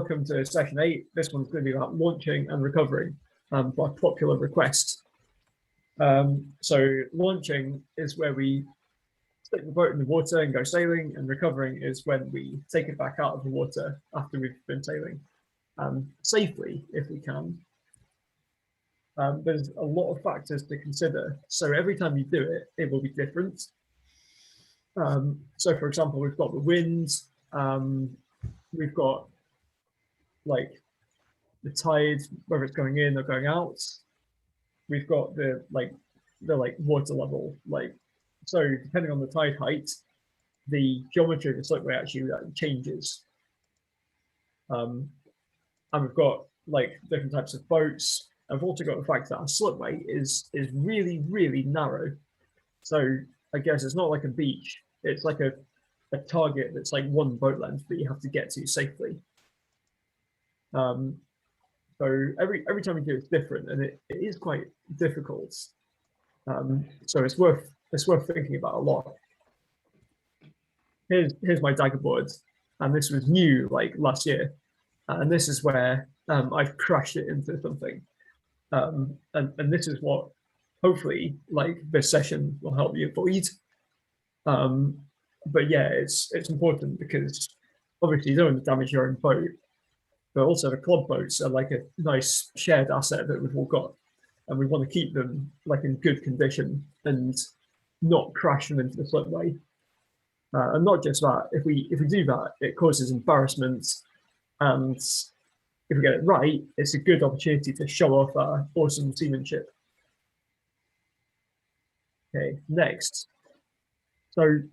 welcome to session 8. This one's going to be about launching and recovering by popular request. So launching is where we stick the boat in the water and go sailing, and recovering is when we take it back out of the water after we've been sailing safely, if we can. There's a lot of factors to consider. So every time you do it, it will be different. So for example, we've got the wind, we've got like the tide, whether it's going in or going out. We've got the water level, so depending on the tide height, the geometry of the slipway actually changes. And we've got like different types of boats. I've also got the fact that a slipway is really, really narrow. So I guess it's not like a beach. It's like a target that's like one boat length that you have to get to safely. So every time we do it's different, and it is quite difficult. So it's worth thinking about a lot. Here's my dagger board, and this was new like last year, and this is where I've crashed it into something. And this is what hopefully like this session will help you avoid. But yeah, it's important because obviously you don't want to damage your own boat, but also the club boats are like a nice shared asset that we've all got, and we want to keep them like in good condition and not crash them into the slipway. And not just that, if we do that, it causes embarrassment, and if we get it right, it's a good opportunity to show off our awesome seamanship. Okay, next. So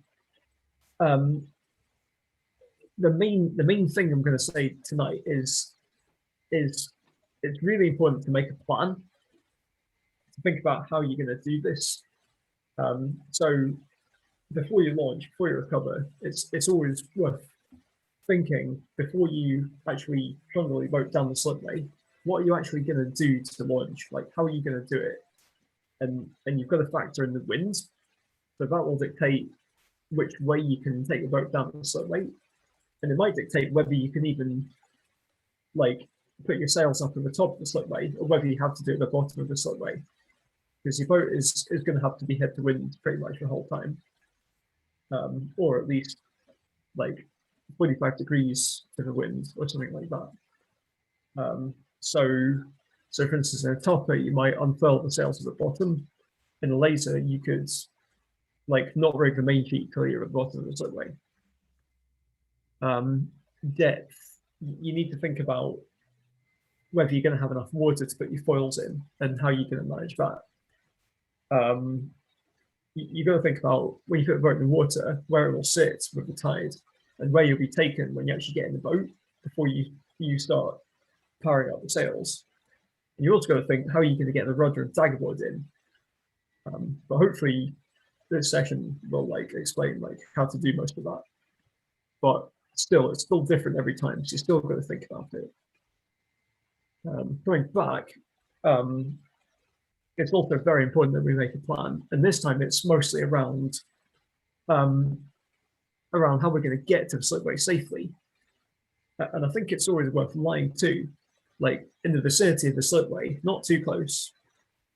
the main thing I'm going to say tonight is it's really important to make a plan, to think about how you're going to do this. So before you launch, before you recover, it's always worth thinking before you actually trundle your boat down the slipway, what are you actually going to do to launch? Like, how are you going to do it? And you've got to factor in the wind, so that will dictate which way you can take the boat down the slipway, and it might dictate whether you can even like put your sails up at the top of the slipway, or whether you have to do it at the bottom of the slipway, because your boat is going to have to be head to wind pretty much the whole time, or at least like 45 degrees to the wind or something like that. So for instance, in a topper, you might unfurl the sails at the bottom. In a laser, you could like not rig the main sheet till you're at the bottom of the slipway. Depth, you need to think about whether you're going to have enough water to put your foils in and how you're going to manage that. You've got to think about when you put the boat in the water, where it will sit with the tide, and where you'll be taken when you actually get in the boat before you start powering up the sails. And you also got to think, how are you going to get the rudder and dagger board in? But hopefully this session will like explain like how to do most of that. But still, it's still different every time, so you still got to think about it. Going back, it's also very important that we make a plan, and this time it's mostly around how we're going to get to the slipway safely. And I think it's always worth lying too, like in the vicinity of the slipway, not too close,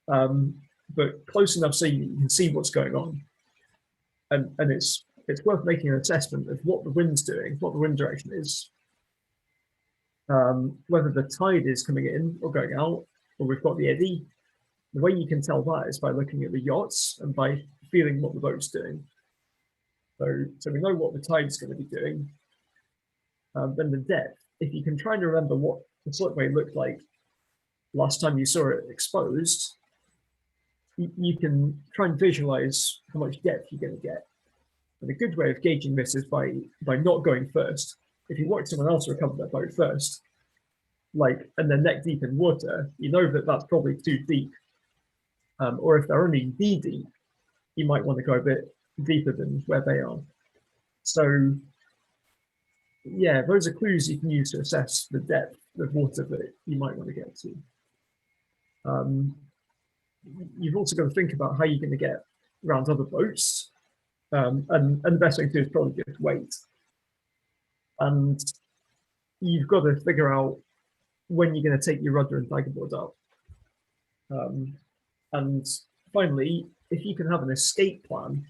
but close enough so you can see what's going on. And it's worth making an assessment of what the wind's doing, what the wind direction is, whether the tide is coming in or going out, or we've got the eddy. The way you can tell that is by looking at the yachts and by feeling what the boat's doing. So we know what the tide's going to be doing. Then the depth, if you can try and remember what the slipway looked like last time you saw it exposed, you can try and visualize how much depth you're going to get. And a good way of gauging this is by not going first. If you watch someone else recover their boat first, like, and they're neck deep in water, you know that that's probably too deep. Or if they're only knee deep, you might want to go a bit deeper than where they are. So yeah, those are clues you can use to assess the depth of water that you might want to get to. You've also got to think about how you're going to get around other boats. And the best thing to do is probably just wait. And you've got to figure out when you're going to take your rudder and daggerboard out. And finally, if you can have an escape plan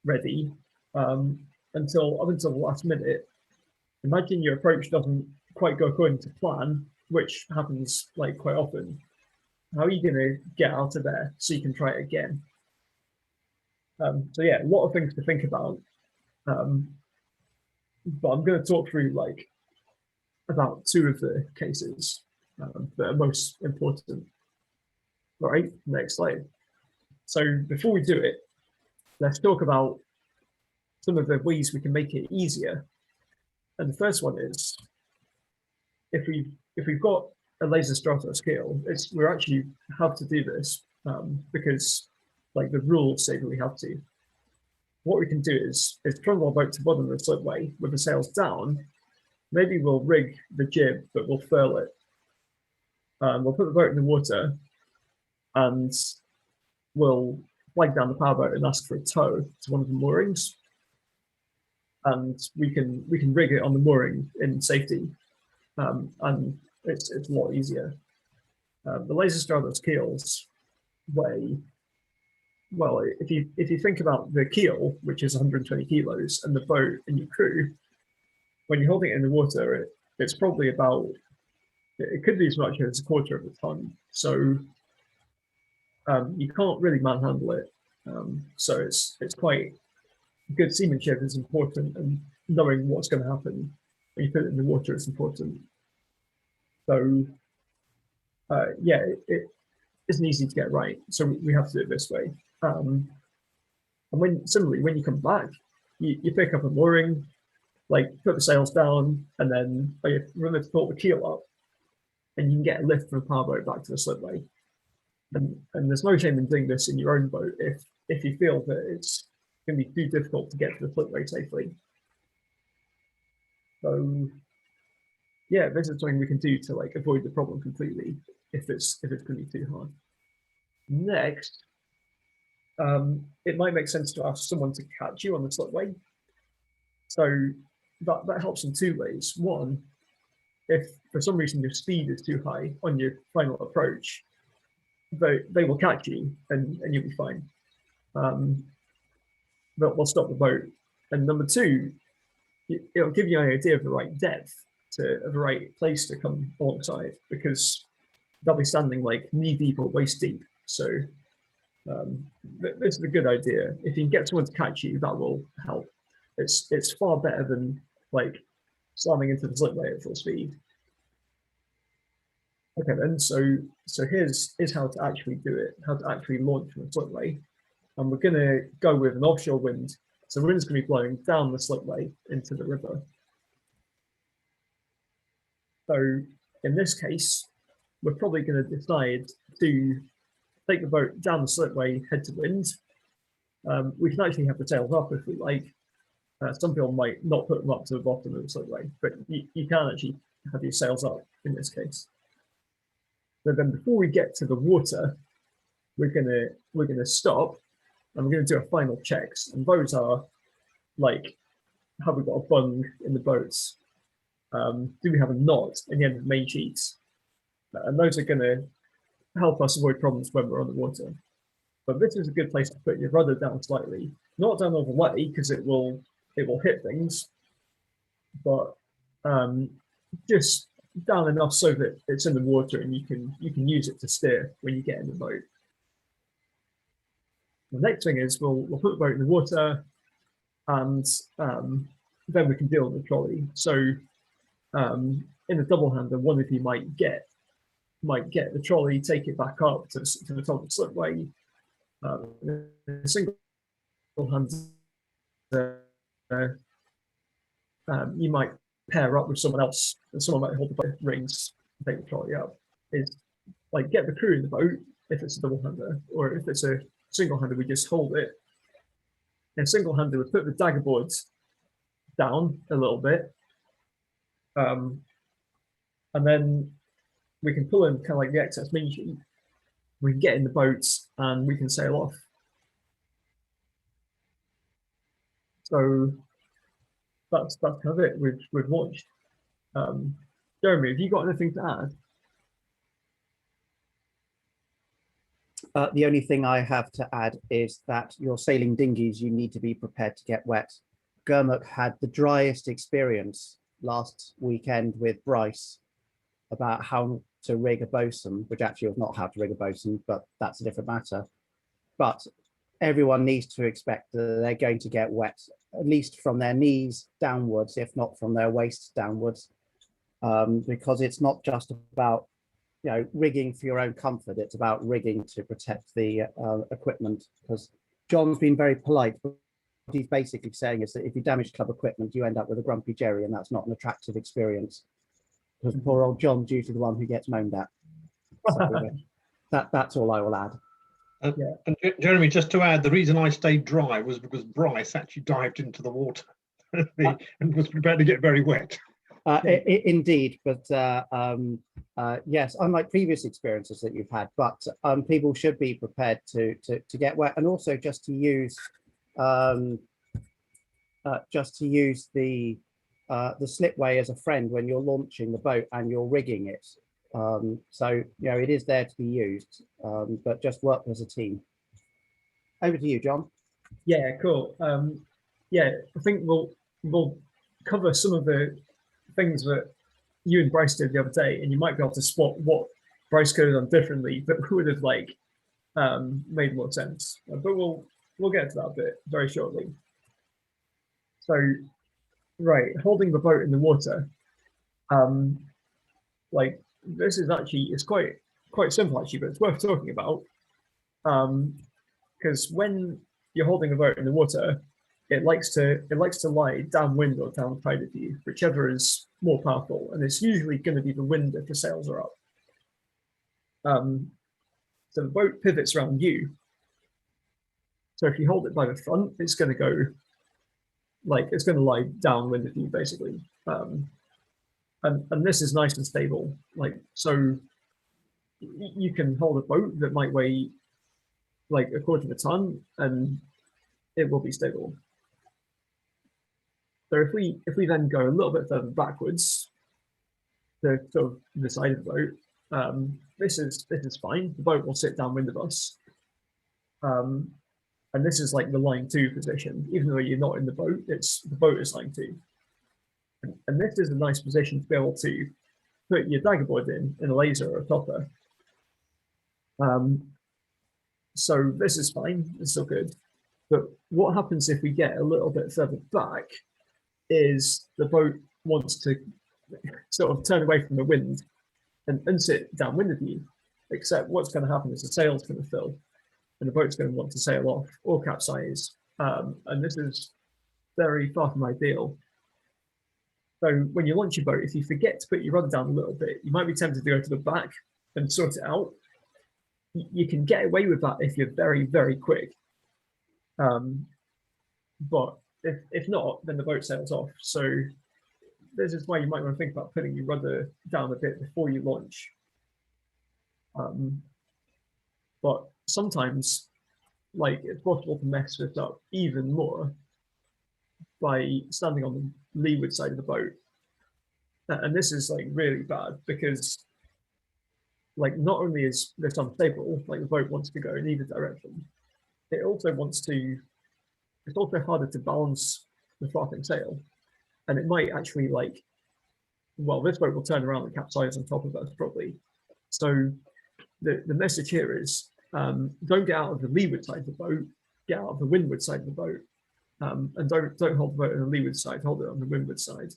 ready up until the last minute, imagine your approach doesn't quite go according to plan, which happens like quite often. How are you going to get out of there so you can try it again? So yeah, a lot of things to think about. But I'm going to talk through like about two of the cases that are most important. All right, next slide. So before we do it, let's talk about some of the ways we can make it easier. And the first one is if we've got a laser strata scale, we actually have to do this because like the rules say that we have to. What we can do is trundle our boat to bottom of the slipway with the sails down. Maybe we'll rig the jib, but we'll furl it. We'll put the boat in the water and we'll flag down the powerboat and ask for a tow to one of the moorings. And we can rig it on the mooring in safety. And it's a lot easier. The laser strata keels weigh, well, if you think about the keel, which is 120 kilos, and the boat and your crew, when you're holding it in the water, it's probably about, it could be as much as a quarter of a ton. So you can't really manhandle it. So it's quite good. Seamanship is important, and knowing what's going to happen when you put it in the water is important. So yeah, it isn't easy to get right. So we have to do it this way. And similarly, when you come back, you pick up a mooring, like put the sails down, and then remember to pull the keel up, and you can get a lift from the powerboat back to the slipway. And there's no shame in doing this in your own boat if you feel that it's going to be too difficult to get to the slipway safely. So yeah, this is something we can do to like avoid the problem completely if it's going to be too hard. Next, it might make sense to ask someone to catch you on the slipway. So that helps in two ways. One, if for some reason your speed is too high on your final approach, they will catch you and you'll be fine. But we'll stop the boat. And number two, it'll give you an idea of the right depth, of the right place to come alongside, because they'll be standing like knee deep or waist deep. So this is a good idea. If you can get someone to catch you, that will help. It's far better than like slamming into the slipway at full speed. Okay, then so here's how to actually do it, how to actually launch from the slipway. And we're going to go with an offshore wind. So the wind's going to be blowing down the slipway into the river. So in this case, we're probably going to decide to take the boat down the slipway, head to wind. We can actually have the sails up if we like. Some people might not put them up to the bottom of the slipway, but you can actually have your sails up in this case. But then before we get to the water, we're gonna stop and we're gonna do our final checks. And those are like, have we got a bung in the boats? Do we have a knot in the end of the main sheets? And those are gonna help us avoid problems when we're on the water. But this is a good place to put your rudder down slightly, not down all the way because it will hit things, but just down enough so that it's in the water and you can use it to steer when you get in the boat. The next thing is we'll put the boat in the water, and then we can deal with the trolley. So in the double hander, one of you might get the trolley, take it back up to the top of the slipway. A single hander, you might pair up with someone else, and someone might hold the boat rings and take the trolley up. Is like get the crew in the boat if it's a double hander, or if it's a single hander, we just hold it. In single hander, we put the dagger boards down a little bit, and then we can pull in kind of like the excess main sheet. We can get in the boats and we can sail off. So that's kind of it. We've launched. Jeremy, have you got anything to add? The only thing I have to add is that your sailing dinghies, you need to be prepared to get wet. Gurmuk had the driest experience last weekend with Bryce about how to rig a bosun, which actually was not how to rig a bosun, but that's a different matter. But everyone needs to expect that they're going to get wet, at least from their knees downwards, if not from their waists downwards, because it's not just about rigging for your own comfort. It's about rigging to protect the equipment. Because John's been very polite. What he's basically saying is that if you damage club equipment, you end up with a grumpy Jerry, and that's not an attractive experience. Because poor old John's usually the one who gets moaned at. So, that's all I will add. Yeah. And Jeremy, just to add, the reason I stayed dry was because Bryce actually dived into the water and was prepared to get very wet. Indeed, but yes, unlike previous experiences that you've had, but people should be prepared to get wet, and also just to use the slipway as a friend when you're launching the boat and you're rigging it. So it is there to be used, but just work as a team. Over to you, John. Yeah, cool. Yeah, I think we'll cover some of the things that you and Bryce did the other day, and you might be able to spot what Bryce could have done differently that would have made more sense. But we'll get to that bit very shortly. So, right, holding the boat in the water, this is actually, it's quite simple actually, but it's worth talking about, because when you're holding a boat in the water, it likes to lie downwind or downtide of you, whichever is more powerful, and it's usually going to be the wind if the sails are up. So the boat pivots around you. So if you hold it by the front, it's going to go it's going to lie downwind of you basically. And this is nice and stable. So you can hold a boat that might weigh a quarter of a ton, and it will be stable. So if we then go a little bit further backwards to sort of the side of the boat, this is fine. The boat will sit downwind of us, and this is like the line 2 position. Even though you're not in the boat, the boat is line 2, and this is a nice position to be able to put your dagger board in a laser or a topper. So this is fine. It's still good. But what happens if we get a little bit further back is the boat wants to sort of turn away from the wind and sit downwind of you, except what's going to happen is the sail's going to fill and the boat's going to want to sail off or capsize, and this is very far from ideal. So when you launch your boat, if you forget to put your rudder down a little bit, you might be tempted to go to the back and sort it out. You can get away with that if you're very, very quick, but if not, then the boat sails off. So this is why you might want to think about putting your rudder down a bit before you launch. But sometimes, it's possible to mess this up even more by standing on the leeward side of the boat. And this is really bad because not only is this unstable, the boat wants to go in either direction, it's also harder to balance the flapping sail. And it might actually this boat will turn around and capsize on top of us probably. So the message here is don't get out of the leeward side of the boat, get out of the windward side of the boat, and don't hold the boat on the leeward side, hold it on the windward side.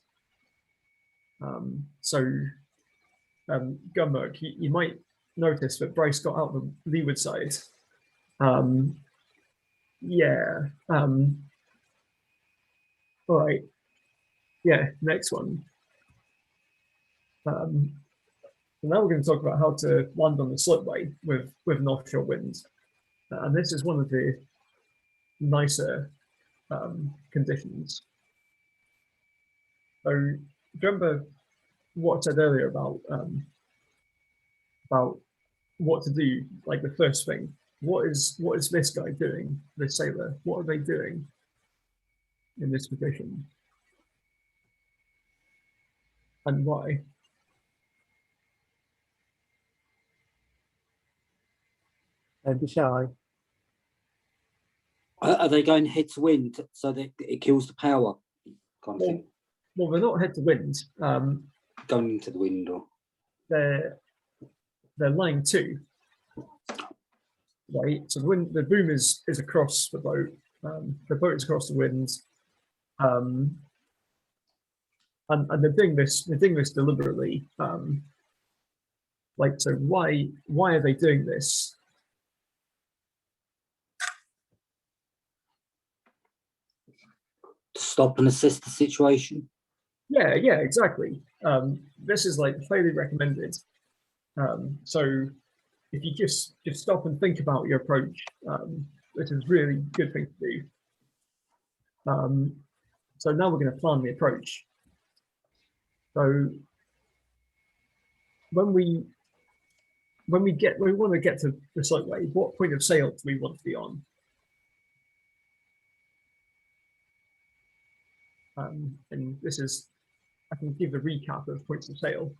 Gunmerk, you might notice that Bryce got out the leeward side. All right. Yeah, next one. So now we're going to talk about how to land on the slipway with an offshore wind. And this is one of the nicer conditions. So do you remember what I said earlier about what to do, the first thing? What is this guy doing, this sailor? What are they doing in this position? and why? Don't be shy. Are they going head to wind so that it kills the power kind of Well, thing? well, they're not head to wind. Going into the wind or They're line two, right? So the boom is across the boat. The boat is across the wind, and they're doing this. They're doing this deliberately. Like, so why are they doing this? to stop and assess the situation? Yeah, exactly. This is like highly recommended. So if you just stop and think about your approach, this is really good thing to do. So now we're going to plan the approach. So when we want to get to the slopeway, what point of sail do we want to be on? And this is, I can give a recap of points of sail.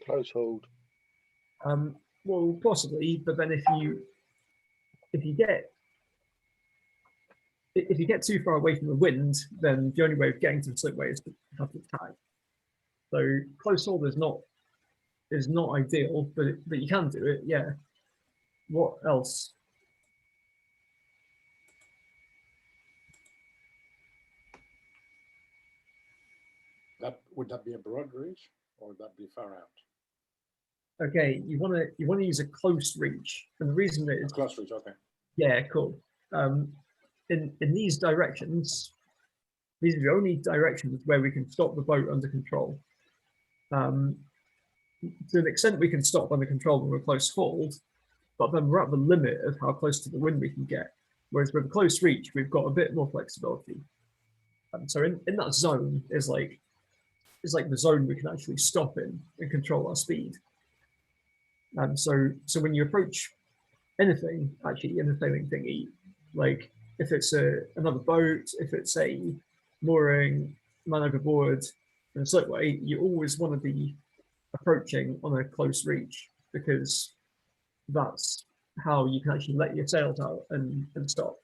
Close hold. Well, possibly, but then if you get too far away from the wind, then the only way of getting to the slipway is to have to tag. So close hold is not ideal, but you can do it. Yeah. What else? Would that be a broad reach or would that be far out? Okay, you want to use a close reach, and the reason A is close reach, okay. yeah, cool. In these directions, these are the only directions where we can stop the boat under control. To an extent, we can stop under control when we're close hold, but then we're at the limit of how close to the wind we can get. Whereas with a close reach, we've got a bit more flexibility. So in that zone is like the zone we can actually stop in and control our speed. So when you approach anything actually in the sailing dinghy, like if it's another boat, if it's a mooring, man overboard, and slipway, you always want to be approaching on a close reach because that's how you can actually let your sails out and stop.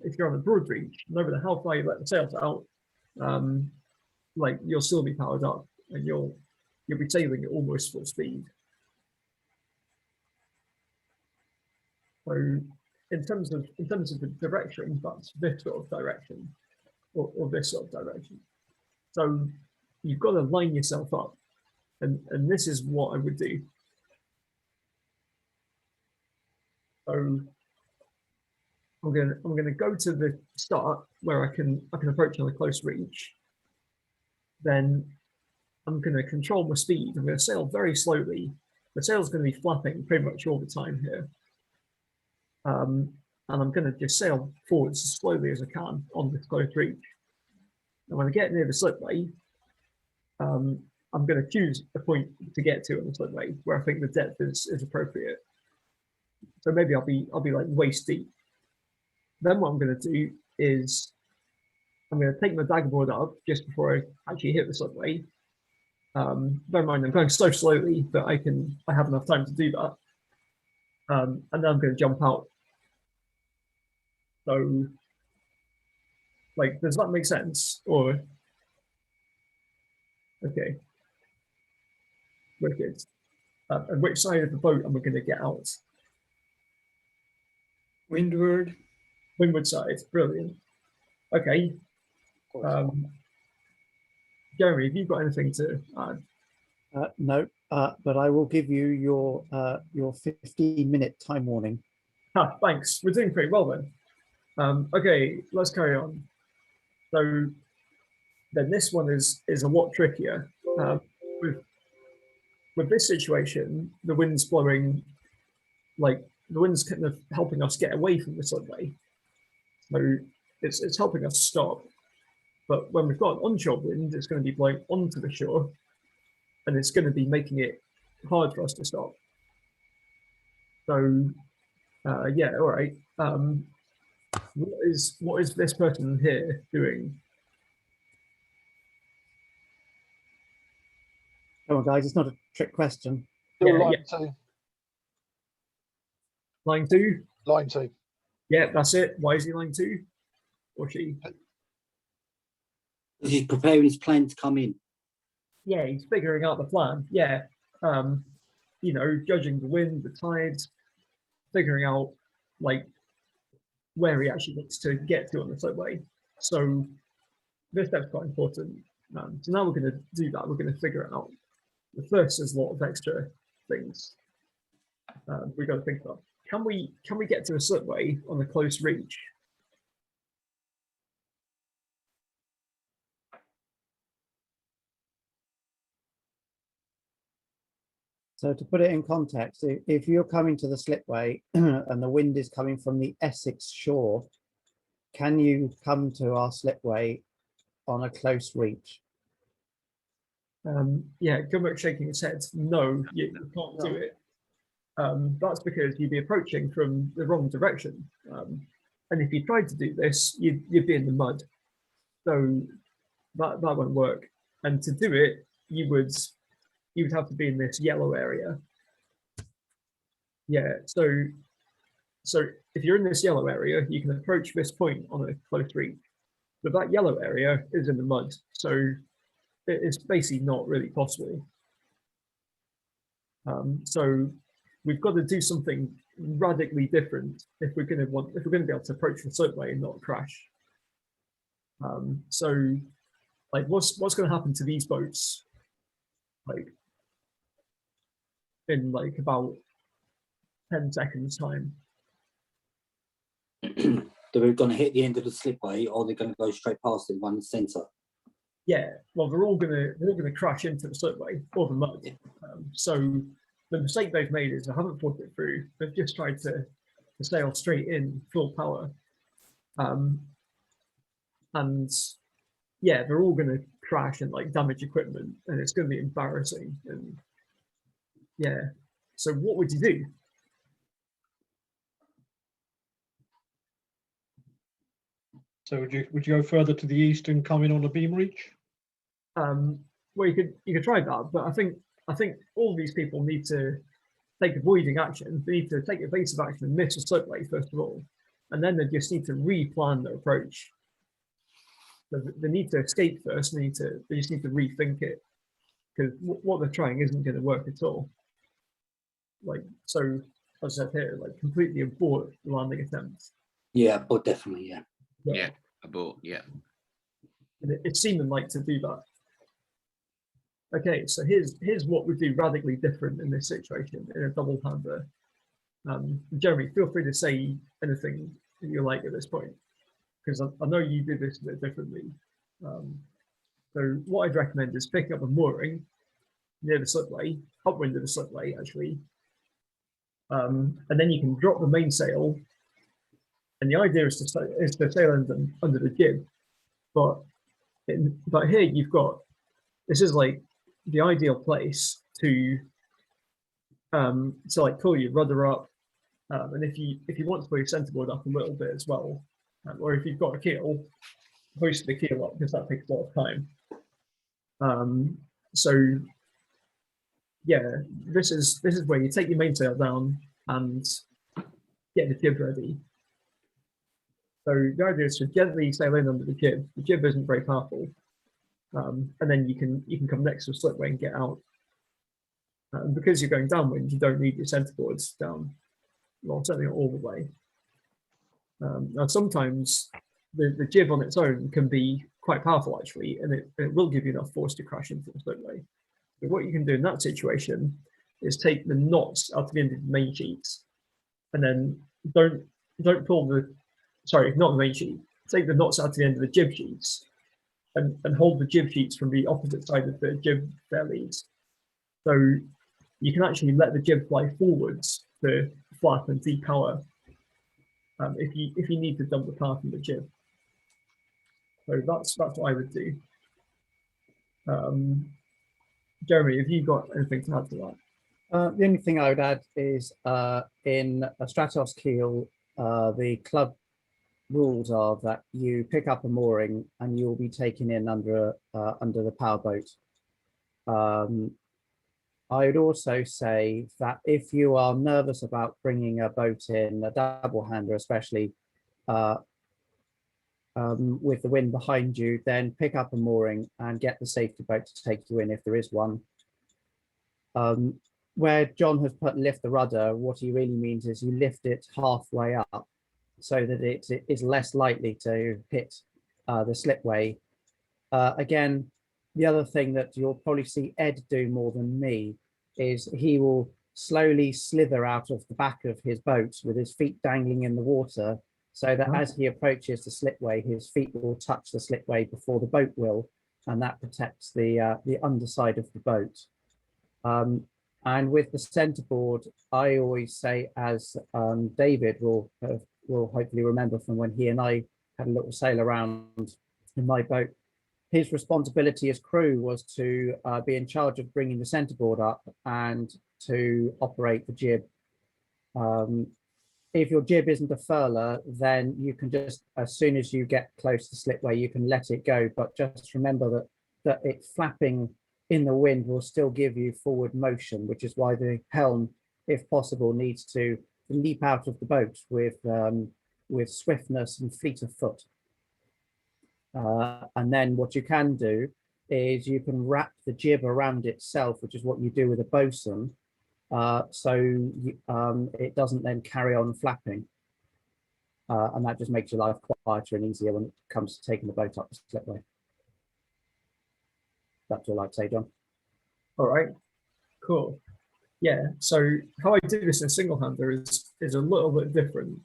If you're on a broad reach, no matter how far you let the sails out, like you'll still be powered up and you'll be sailing at almost full speed. So in terms of the direction, that's this sort of direction or this sort of direction. So you've got to line yourself up, and this is what I would do. So I'm gonna go to the start where I can approach on a close reach. Then I'm gonna control my speed. I'm gonna sail very slowly. The sail's gonna be flapping pretty much all the time here. And I'm gonna just sail forwards as slowly as I can on this close reach. And when I get near the slipway, I'm going to choose a point to get to on the slipway where I think the depth is appropriate. So maybe I'll be like waist deep. Then what I'm going to do is I'm going to take my daggerboard up just before I actually hit the slipway. Bear in mind I'm going so slowly that I have enough time to do that. And then I'm going to jump out. So, like, does that make sense? Or okay. Wicked. And which side of the boat am I going to get out? Windward. Windward side. Brilliant. Okay. Jeremy, have you got anything to add? No, but I will give you your 15-minute time warning. Thanks. We're doing pretty well then. Okay, let's carry on. So then this one is a lot trickier. With this situation, the wind's blowing, like the wind's kind of helping us get away from the slipway. So it's helping us stop. But when we've got an onshore wind, it's going to be blowing onto the shore and it's going to be making it hard for us to stop. So Yeah, all right. What is this person here doing? Come on, guys, it's not a trick question. Yeah, Still line yeah. two. Line 2? Line two. Yeah, that's it. Why is he line 2? Or she? He's preparing his plan to come in. Yeah, he's figuring out the plan. Yeah. You know, judging the wind, the tides, figuring out like where he actually wants to get to on the slopeway. So this step's quite important. So now we're going to do that. We're going to figure it out. The first is a lot of extra things we've got to think about. Can we get to a slipway on a close reach? So to put it in context, if you're coming to the slipway and the wind is coming from the Essex shore, can you come to our slipway on a close reach? Yeah, Gilbert's shaking his head. No, you can't do it. That's because you'd be approaching from the wrong direction. And if you tried to do this, you'd be in the mud. So that won't work. And to do it, you would have to be in this yellow area. Yeah, so if you're in this yellow area, you can approach this point on a close reach. But that yellow area is in the mud. So it's basically not really possible. So we've got to do something radically different if we're going to be able to approach the slopeway and not crash. So like what's going to happen to these boats like in like about 10 seconds time? They're going to hit the end of the slipway, or they're going to go straight past it, one in the centre. Yeah, well, they're all gonna crash into the slipway or the mud. So the mistake they've made is they haven't thought it through. They've just tried to sail straight in full power, and yeah, they're all gonna crash and like damage equipment, and it's gonna be embarrassing. And yeah, so what would you do? So would you go further to the east and come in on a beam reach? Well, you could try that, but I think all these people need to take avoiding action. They need to take evasive action and miss a slipway first of all, and then they just need to replan their approach. They need to escape first. They just need to rethink it, because what they're trying isn't going to work at all. Like, so as I said here, like completely abort the landing attempt. Yeah, but definitely, yeah. Yeah, abort. Yeah. And it's seeming like to do that. Okay, so here's what we do radically different in this situation in a double hander. Jeremy, feel free to say anything you like at this point, because I know you do this a bit differently. So what I'd recommend is picking up a mooring near the slipway, upwind of the slipway actually, and then you can drop the mainsail. And the idea is to sail under the jib, but here you've got, this is like the ideal place to like pull your rudder up, and if you want to pull your centerboard up a little bit as well, or if you've got a keel, hoist the keel up, because that takes a lot of time. So yeah, this is where you take your mainsail down and get the jib ready. So the idea is to gently sail in under the jib. The jib isn't very powerful, and then you can come next to a slipway and get out. And because you're going downwind, you don't need your centerboards down. Well, certainly not all the way. Now, sometimes the jib on its own can be quite powerful actually, and it will give you enough force to crash into the slipway. But what you can do in that situation is take the knots out of the end of the main sheets, and then don't pull the, sorry, not the main sheet. Take the knots out of the end of the jib sheets, and hold the jib sheets from the opposite side of the jib fairleads. So you can actually let the jib fly forwards to flap and depower if you need to dump the power from the jib. So that's what I would do. Jeremy, have you got anything to add to that? The only thing I would add is in a Stratos keel, the club rules are that you pick up a mooring and you'll be taken in under the powerboat. I would also say that if you are nervous about bringing a boat in, a double hander especially, with the wind behind you, then pick up a mooring and get the safety boat to take you in if there is one. Where John has put lift the rudder, what he really means is you lift it halfway up so that it is less likely to hit the slipway. Again, the other thing that you'll probably see Ed do more than me is he will slowly slither out of the back of his boat with his feet dangling in the water, so that as he approaches the slipway, his feet will touch the slipway before the boat will, and that protects the underside of the boat. And with the centerboard, I always say, as David will hopefully remember from when he and I had a little sail around in my boat, his responsibility as crew was to be in charge of bringing the centerboard up and to operate the jib. If your jib isn't a furler, then you can just, as soon as you get close to slipway, you can let it go. But just remember that it flapping in the wind will still give you forward motion, which is why the helm, if possible, needs to leap out of the boat with swiftness and fleet of foot. And then what you can do is you can wrap the jib around itself, which is what you do with a bosun, so it doesn't then carry on flapping. And that just makes your life quieter and easier when it comes to taking the boat up the slipway. That's all I'd say, John. All right, cool. Yeah, so how I do this in single hander is a little bit different.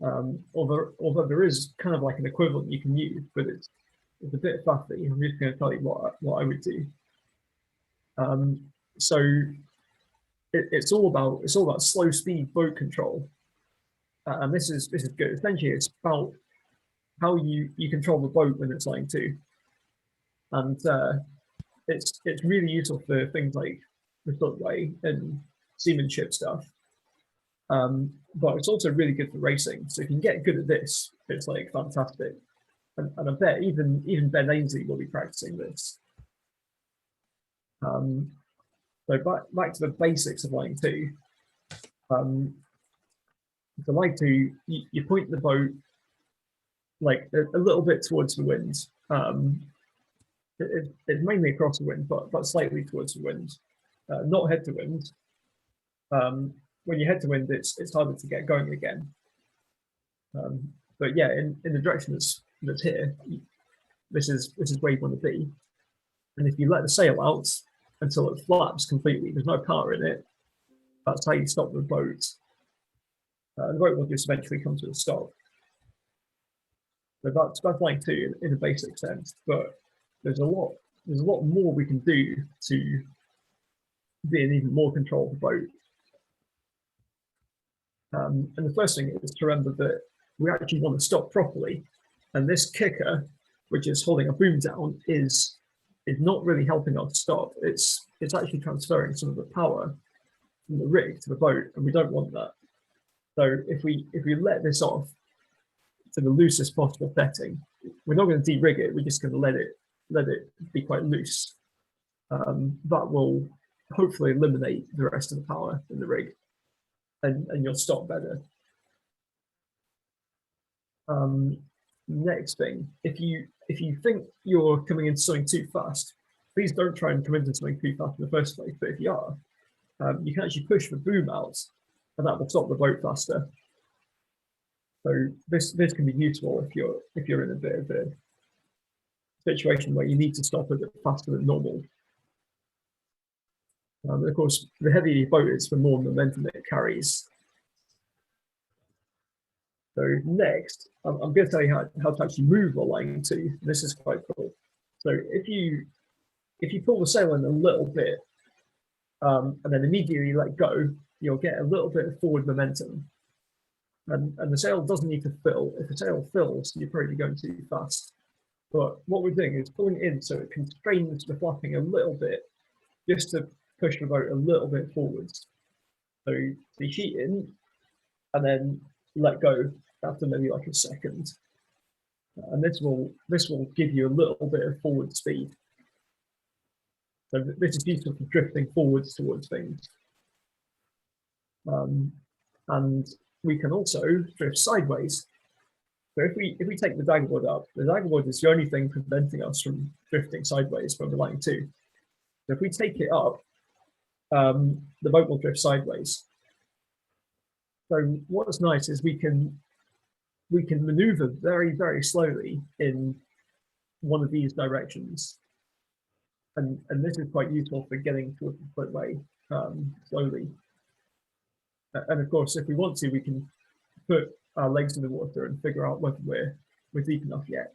Although there is kind of like an equivalent you can use, but it's a bit fussy. I'm just going to tell you what I would do. So it's all about slow speed boat control, and this is good. Essentially, it's about how you control the boat when it's lying to, and it's really useful for things like the footway and seamanship stuff. But it's also really good for racing. So if you can get good at this, it's like fantastic. And I bet even Ben Ainsley will be practicing this. So back to the basics of line two. For line two, you point the boat like a little bit towards the wind. It's mainly across the wind, but slightly towards the wind, not head to wind. When you head to wind, it's harder to get going again. But yeah, in the direction that's here, this is where you want to be. And if you let the sail out until it flaps completely, there's no power in it. That's how you stop the boat. The boat will just eventually come to a stop. So that's line two in a basic sense, but there's a lot more we can do to be in even more control of the boat. And the first thing is to remember that we actually want to stop properly. And this kicker, which is holding a boom down, is not really helping us stop. It's actually transferring some of the power from the rig to the boat, and we don't want that. So if we let this off to the loosest possible setting, we're not going to de-rig it. We're just going to let it be quite loose. That will hopefully eliminate the rest of the power in the rig, and you'll stop better. Next thing, if you think you're coming into something too fast, please don't try and come into something too fast in the first place. But if you are, you can actually push the boom out, and that will stop the boat faster. So this can be useful if you're in a bit of a situation where you need to stop a bit faster than normal. Of course, the heavier your boat is, the more momentum it carries. So next, I'm going to tell you how to actually move a line two. This is quite cool. So if you pull the sail in a little bit, and then immediately let go, you'll get a little bit of forward momentum. And the sail doesn't need to fill. If the sail fills, you're probably going too fast. But what we're doing is pulling it in so it constrains the flapping a little bit, just to push the boat a little bit forwards. So you sheet in and then let go after maybe like a second. And this will give you a little bit of forward speed. So this is useful for drifting forwards towards things. And we can also drift sideways. So if we take the dagger board up, the dagger board is the only thing preventing us from drifting sideways when we're lying to. So if we take it up, the boat will drift sideways. So what's nice is we can maneuver very, very slowly in one of these directions. And this is quite useful for getting towards the footway slowly. And of course, if we want to, we can put our legs in the water and figure out whether we're deep enough yet.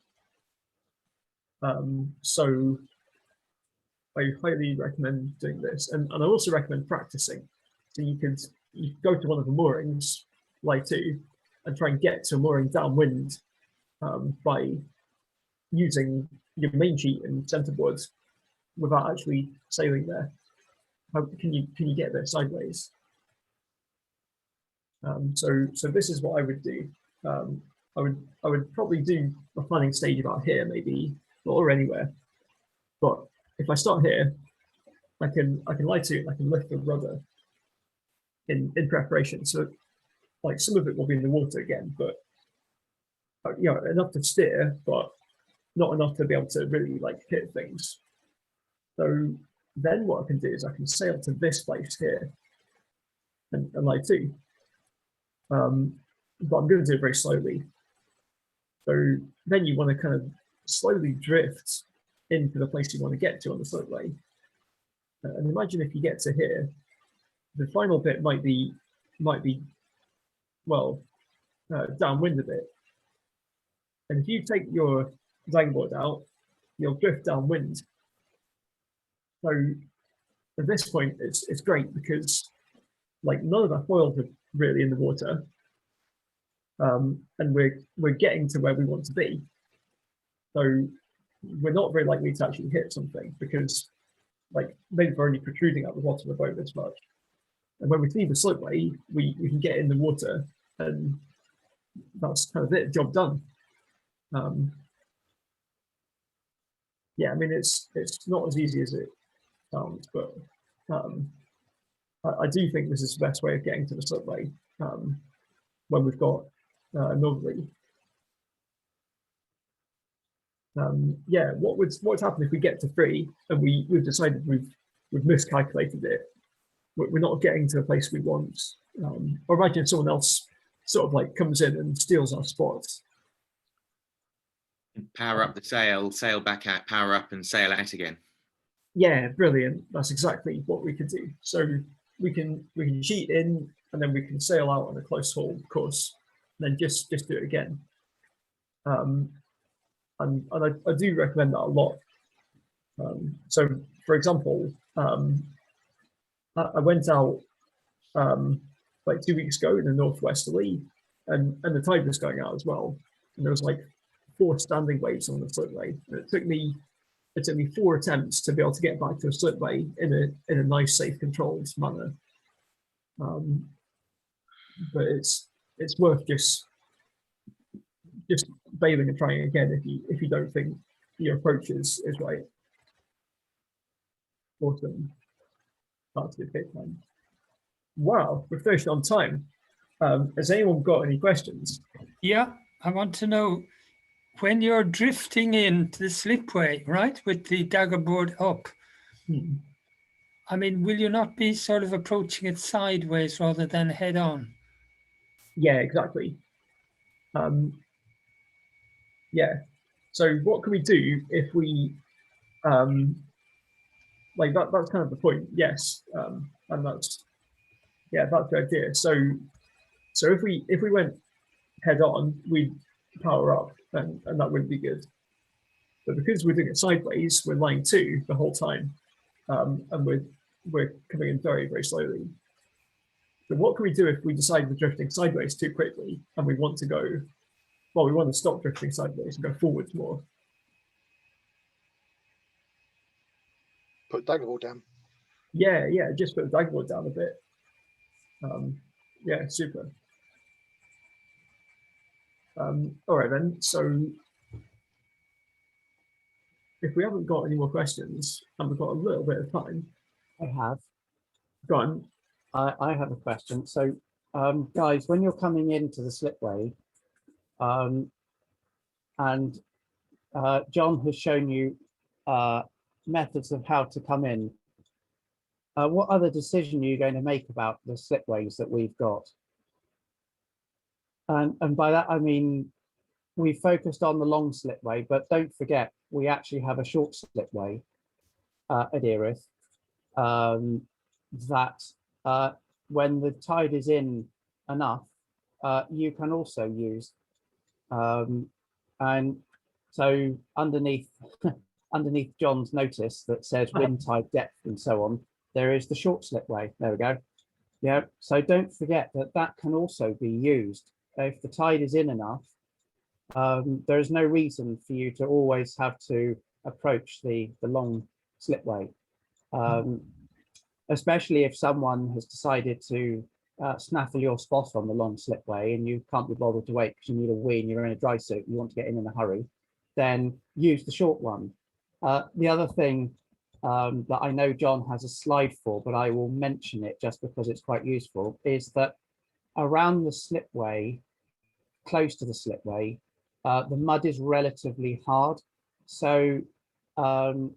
So I highly recommend doing this, and I also recommend practicing. So you go to one of the moorings, lie to, and try and get to a mooring downwind by using your main sheet and centerboard without actually sailing there. How can you get there sideways? So this is what I would do. I would probably do a planning stage about here, maybe, or anywhere. But if I start here, I can lie to it. I can lift the rudder in preparation. So like some of it will be in the water again, but enough to steer, but not enough to be able to really like hit things. So then what I can do is I can sail to this place here and lie to. But I'm going to do it very slowly. So then you want to kind of slowly drift into the place you want to get to on the slopeway. And imagine if you get to here, the final bit might be well downwind a bit. And if you take your dagger board out, you'll drift downwind. So at this point, it's great because like none of the foils are really in the water, and we're getting to where we want to be. So we're not very likely to actually hit something because like maybe we're only protruding out the bottom of the boat this much. And when we leave the slopeway, we can get in the water, and that's kind of it, job done. Yeah, I mean it's not as easy as it sounds, but I do think this is the best way of getting to the slopeway when we've got northerly. Yeah, what would happen if we get to 3 and we've decided we've miscalculated it? We're not getting to the place we want. Or imagine if someone else sort of like comes in and steals our spots. Power up the sail, sail back out, power up and sail out again. Yeah, brilliant. That's exactly what we could do. So we can cheat in and then we can sail out on a close haul course, and then just do it again. And I do recommend that a lot. So for example, I went out like 2 weeks ago in the northwesterly, and the tide was going out as well, and there was like 4 standing waves on the slipway, and it took me 4 attempts to be able to get back to a slipway in a nice, safe, controlled manner. But it's worth just bailing and trying again if you don't think your approach is right. Awesome. That's a good time. Wow, we're finished on time. Has anyone got any questions? Yeah, I want to know, when you're drifting into the slipway, right, with the dagger board up, I mean, will you not be sort of approaching it sideways rather than head on? Yeah, exactly. Yeah. So what can we do if we like that's kind of the point, yes. And that's the idea. So if we went head on, we'd power up, and that wouldn't be good. But because we're doing it sideways, we're lying to the whole time, and we're coming in very, very slowly. So what can we do if we decide we're drifting sideways too quickly and we want to go? Well, we want to stop drifting sideways and go forwards more. Put dagger board down. Yeah, just put the dagger board down a bit. Yeah, super. All right then. So if we haven't got any more questions and we've got a little bit of time, I have. go on. I have a question. So, guys, when you're coming into the slipway, and John has shown you methods of how to come in, what other decision are you going to make about the slipways that we've got? And by that, I mean, we focused on the long slipway, but don't forget, we actually have a short slipway at Erith that when the tide is in enough, you can also use. And so underneath underneath John's notice that says wind, tide, depth, and so on, there is the short slipway. There we go. Yeah. So don't forget that that can also be used if the tide is in enough. There is no reason for you to always have to approach the long slipway, especially if someone has decided to snaffle your spot on the long slipway and you can't be bothered to wait because you need a wee and you're in a dry suit and you want to get in a hurry, then use the short one. The other thing that I know John has a slide for, but I will mention it just because it's quite useful, is that around the slipway, close to the slipway, the mud is relatively hard. So don't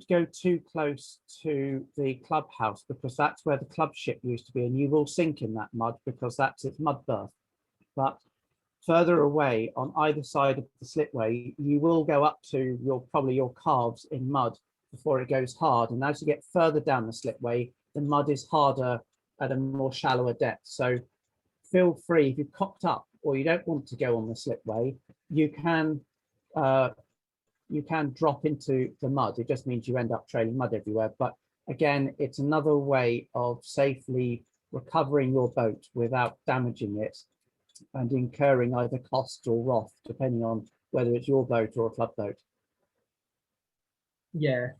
go too close to the clubhouse because that's where the club ship used to be, and you will sink in that mud because that's its mud berth. But further away on either side of the slipway, you will go up to probably your calves in mud before it goes hard. And as you get further down the slipway, the mud is harder at a more shallower depth. So feel free, if you've cocked up or you don't want to go on the slipway, you can drop into the mud. It just means you end up trailing mud everywhere. But again, it's another way of safely recovering your boat without damaging it and incurring either cost or wrath, depending on whether it's your boat or a club boat. Yeah.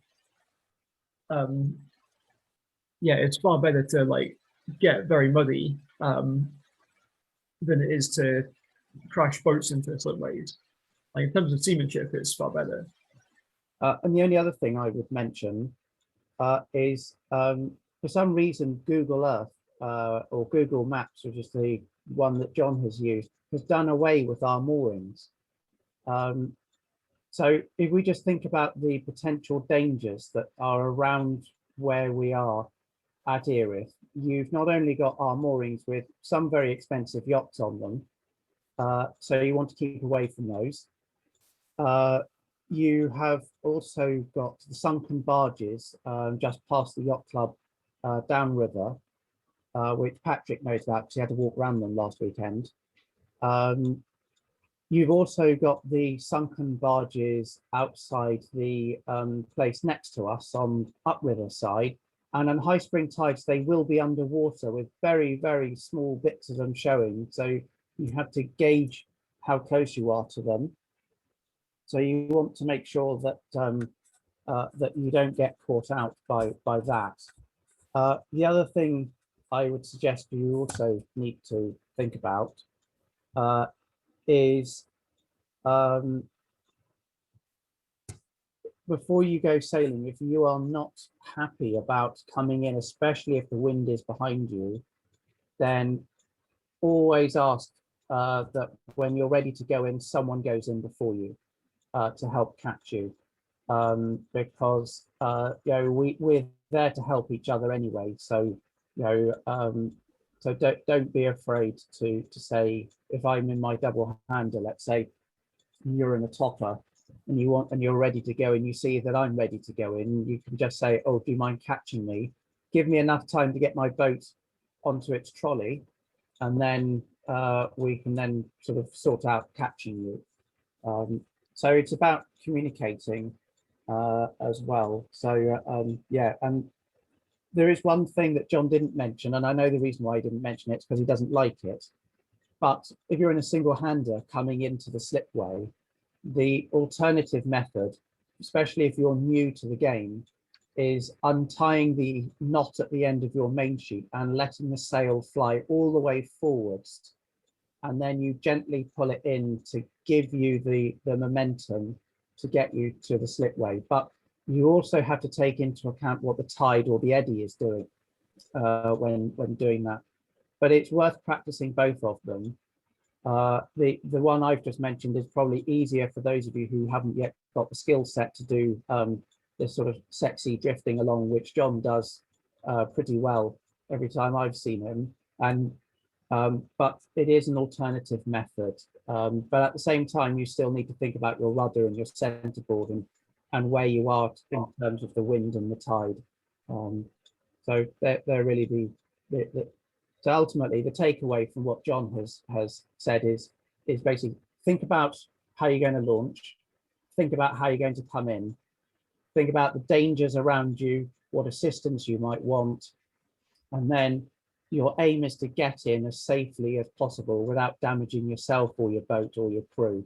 Yeah, it's far better to like get very muddy than it is to crash boats into slipways. Like in terms of seamanship, it's far better. And the only other thing I would mention is for some reason Google Earth or Google Maps, which is the one that John has used, has done away with our moorings. So if we just think about the potential dangers that are around where we are at Erith, you've not only got our moorings with some very expensive yachts on them, so you want to keep away from those. You have also got the sunken barges just past the yacht club downriver, which Patrick knows about because he had to walk around them last weekend. You've also got the sunken barges outside the place next to us on upriver side, and on high spring tides they will be underwater with very, very small bits of them showing, so you have to gauge how close you are to them. So you want to make sure that that you don't get caught out by that. The other thing I would suggest you also need to think about is before you go sailing, if you are not happy about coming in, especially if the wind is behind you, then always ask that when you're ready to go in, someone goes in before you to help catch you, because you know, we're there to help each other anyway. So you know, so don't be afraid to say, if I'm in my double hander, let's say you're in a topper and you're ready to go and you see that I'm ready to go in, you can just say, oh, do you mind catching me? Give me enough time to get my boat onto its trolley, and then we can then sort of sort out catching you. So it's about communicating as well. So yeah, and there is one thing that John didn't mention, and I know the reason why he didn't mention it is because he doesn't like it. But if you're in a single hander coming into the slipway, the alternative method, especially if you're new to the game, is untying the knot at the end of your main sheet and letting the sail fly all the way forwards. And then you gently pull it in to give you the momentum to get you to the slipway. But you also have to take into account what the tide or the eddy is doing when doing that. But it's worth practicing both of them. The one I've just mentioned is probably easier for those of you who haven't yet got the skill set to do this sort of sexy drifting along, which John does pretty well every time I've seen him. And but it is an alternative method. But at the same time, you still need to think about your rudder and your centerboard and where you are in terms of the wind and the tide. So they're really so ultimately the takeaway from what John has said is basically think about how you're going to launch, think about how you're going to come in, think about the dangers around you, what assistance you might want, and then your aim is to get in as safely as possible without damaging yourself or your boat or your crew.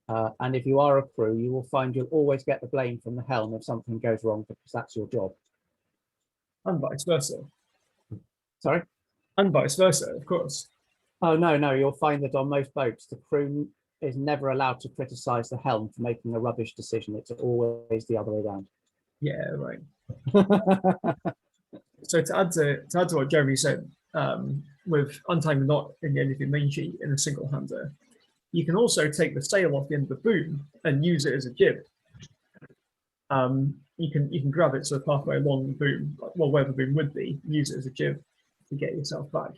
And if you are a crew, you will find you'll always get the blame from the helm if something goes wrong, because that's your job. And vice versa. Sorry? And vice versa, of course. Oh, no, you'll find that on most boats, the crew is never allowed to criticize the helm for making a rubbish decision. It's always the other way around. Yeah, right. So to add to what Jeremy said, with untying the knot in the end of your main sheet in a single hander, you can also take the sail off the end of the boom and use it as a jib. You can grab it sort of halfway along the boom, well, where the boom would be, use it as a jib to get yourself back.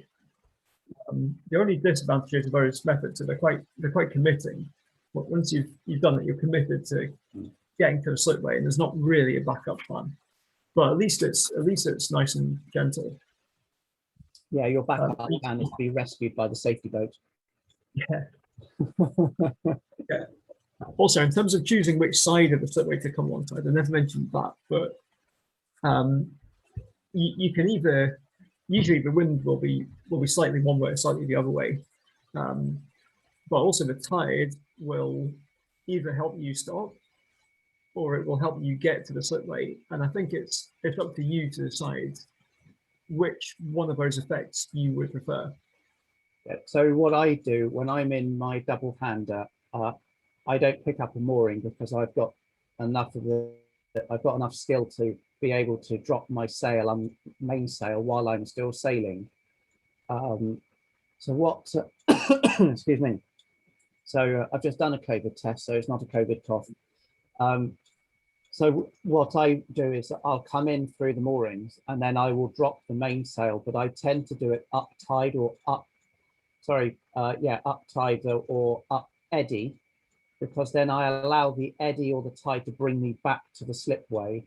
The only disadvantage of those methods is they're quite committing. But once you've done it, you're committed to getting to the slipway, and there's not really a backup plan. But at least it's nice and gentle. Yeah, your backup plan is to be rescued by the safety boat. Yeah. Yeah. Also, in terms of choosing which side of the slipway to come alongside, I never mentioned that, but you can either, usually the wind will be slightly one way or slightly the other way, but also the tide will either help you stop or it will help you get to the slipway. And I think it's up to you to decide which one of those effects you would prefer. Yeah, so what I do when I'm in my double hander, I don't pick up a mooring because I've got enough skill to be able to drop my sail on mainsail while I'm still sailing. So what? Excuse me. So I've just done a COVID test, so it's not a COVID cough. So what I do is I'll come in through the moorings and then I will drop the mainsail, but I tend to do it up tide or up tide or up eddy, because then I allow the eddy or the tide to bring me back to the slipway.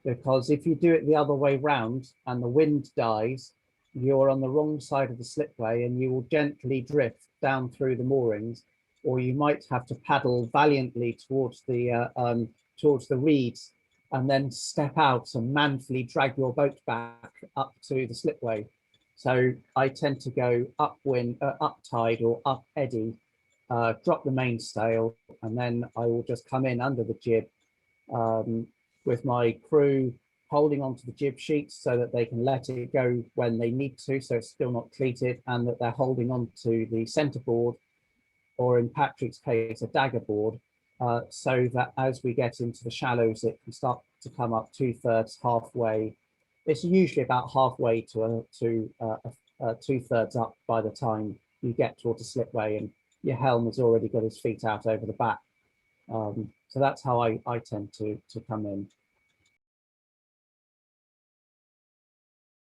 Because if you do it the other way round and the wind dies, you're on the wrong side of the slipway and you will gently drift down through the moorings, or you might have to paddle valiantly towards the reeds and then step out and manfully drag your boat back up to the slipway. So I tend to go upwind, up tide or up eddy, drop the mainsail, and then I will just come in under the jib with my crew holding onto the jib sheets so that they can let it go when they need to, so it's still not cleated, and that they're holding onto the centerboard, or in Patrick's case, a dagger board, so that as we get into the shallows, it can start to come up 2/3, halfway. It's usually about halfway to 2/3 up by the time you get towards the slipway and your helm has already got his feet out over the back. So that's how I tend to come in.